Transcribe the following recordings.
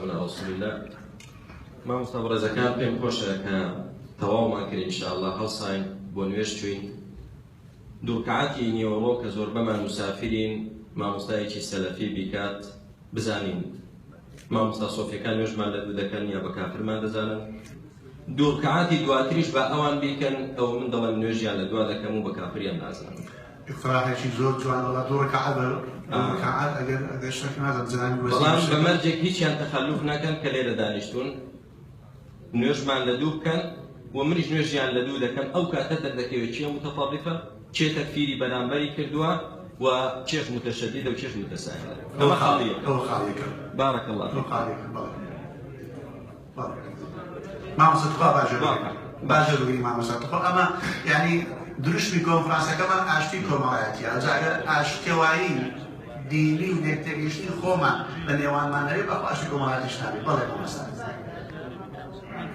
على رسول الله. ما مستبر إذا كان بين خوشك تواو ما كري إن شاء الله هالصين بونويشتوين دوكعاتي نيوروك زور بما مسافرين ما مستايشي سلفي بكات بزانين ما مستاصوفي كان يجمع لدو دكان يا بكافر ما دزانا دوكعاتي دواتريش بأوان بيكن أو من ضمن نوجي على دوا دكامو بكافر يمنازنا. اقتراح شيء زور جوان الله دورك عبر دوركعات أجر شكل هذا زمان والله بمرجك هيك يعني تخلفنا كان كليرة دانشتون نجمع لدو كان ومنش نجي على لدو كان أو كاتتك ذكية متطرفة شيء تكفيري بنامري كردوا وشيخ متشددة وشيخ متساهلة. هو خاليك بارك الله فيك. بارك ما مصدقه باجر بگیریم ما مصدقه اما يعني دروش بيكون فرنسا كمان عشتيكم مراياتي أجا عشتوائي ديني ونكتريشتي خوما لنيوان ما نريب أخو عشتيكم مراياتي شنابي بله ما مصدق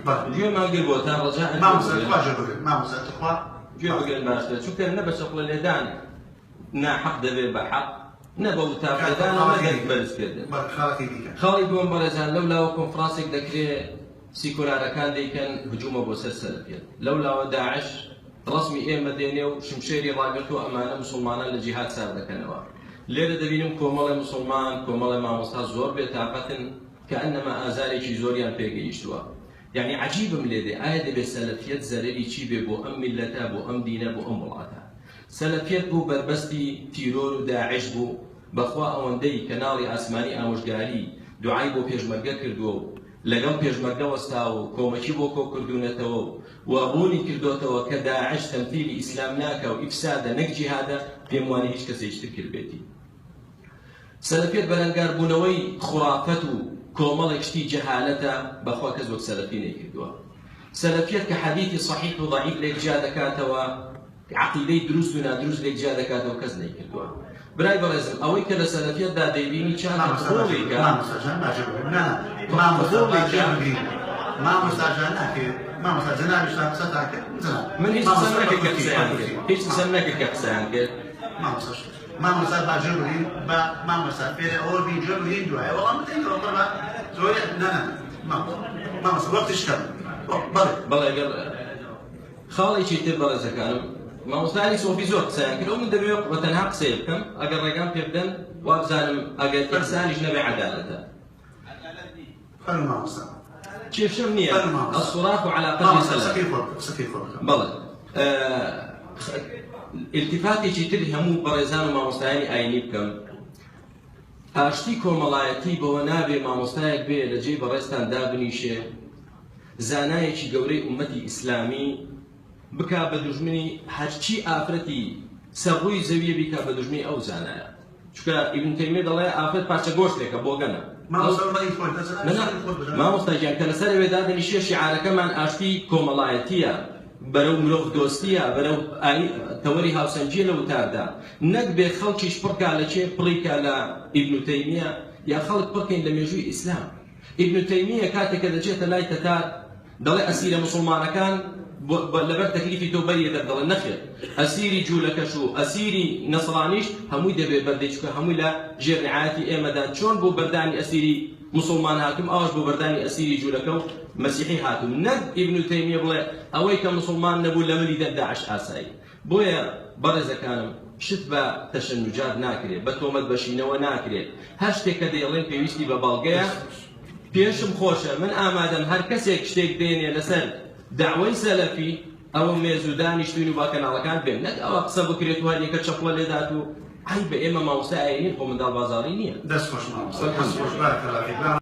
اليوم ما قل بوتان رجاء ما مصدقه ما مصدقه جو بقول ما أشتغل شو كان نبى شغل اليدان نا حق دبي بحق نبى وتافدان ما قد بلس كده خالد بن برزان لولا وكون فرنسا ذكري سيكولار كان دي كان هجومه بوسلسل لولا داعش رسمي إيه مدينة وشمشيري راقلتو أمانة مسلمانا لجهاد سابقا كانوا ليرة دبينم كومالي مسلمان كومالي ما مصطاد زور بطاقة كأنما آزاري شي زوريان بيجي يشتوا يعني عجيب من لدي آية بالسلفيات زرري شي بو أم ملتا بو أم دينا بو أم مراتا سلفيات بو بربستي تيرور وداعش بو بخوا أوندي كناري آسماني آموشگاري دعاي بو بيجمرگا كردو لەگەڵ پێشمەرگە وەستا و کۆمەکی بۆ کۆ کردوونەتەوە و ڕوونی کردوتەوە کە داعش تەمثیلی ئیسلام ناکە و ئیفسادە نەک جیهادە پێم وانە هیچ کەسێکی تر کردبێتی. سەلەفیەت بەرەنگاربوونەوەی خوڕافەت و کۆمەڵێک شتی جەهالەتە بەخوا کەس وەک سەلەفی نەیکردووە. سەلەفیەت کە حەدیثی صحیح و ضعیف لێک جیا دەکاتەوە عەقیدەی دروست و نادروست لێک جیا دەکاتەوە کەس نەیکردووە. برای بەڕێزم ئەوەی کە لە سەلەفیەتدا دەیبینی چاک قوڵێکە ما مستعجل ناكل ما مستعجل ناكل ستاكل من هيك سمعك كحسان هيك سمعك كحسان ما مستعجل جبريل ما مستعجل أول بيجبريل دواء والله ما تيجي والله زوجي لا ما مستعجل وقت اشتغل بلى قال خالي شيء تبغى زكانم ما مستعجل سوفي زوج سان كل من دبيق وتنهق سيركم أجر رجال بيبدن وابزانم أجر إنسان يجنبي عدالته كيف شمني الصراخ على قدر سكيفو بلى التفاتي جيتر همو برزان ما مستعيني أيني بكم أشتي كوملايتي بونابي ما مستعيك بي لجي برستان دابنيشه زاناي شي قوري أمتي إسلامي بكا بدجمني هرشي آفرتي سبوي زوية بكا بدجمني أو زانايا شكا ابن تيمية دلائي آفرت باشا قوشتك بوغانا ما مستجان كان سر وداد نشيا شعار كمان أشتي كوملايتيا برو مروف دوستيا برو توري هاوسنجيل وتاردا نقبل خلق يشبرك على شيء بريك على ابن تيمية يا خلق بركين لم يجوي إسلام ابن تيمية كاتك إذا جيت لا تتار ضل أسير مسلمان كان لبر تكليفي توبية ضل النخير أسيري جولك شو أسيري نصرانيش هموي دبي برديشك هموي لا جير رعايتي إمدان شون بو برداني أسيري مسلمان هاتم أوش بو برداني أسيري جولك مسيحي هاتم ند ابن تيمية بلا أويك مسلمان نبو لملي داعش آساي بويا برز كانم شتبا تشنجات ناكري بتومد بشينة وناكري هاشتك ديالين بيويستي ببالغيا بيشم خوشة من آمادم هر كسيك شتيك ديني لسر دعوي سلفي أو ميزودان يشتوين باكن على كان بين نك أو أقصى بكريتو هذه كتشفوا لذاته عيب إما ما وسائلين قوم من دار بازارينية. دس خوش ما بارك الله فيك.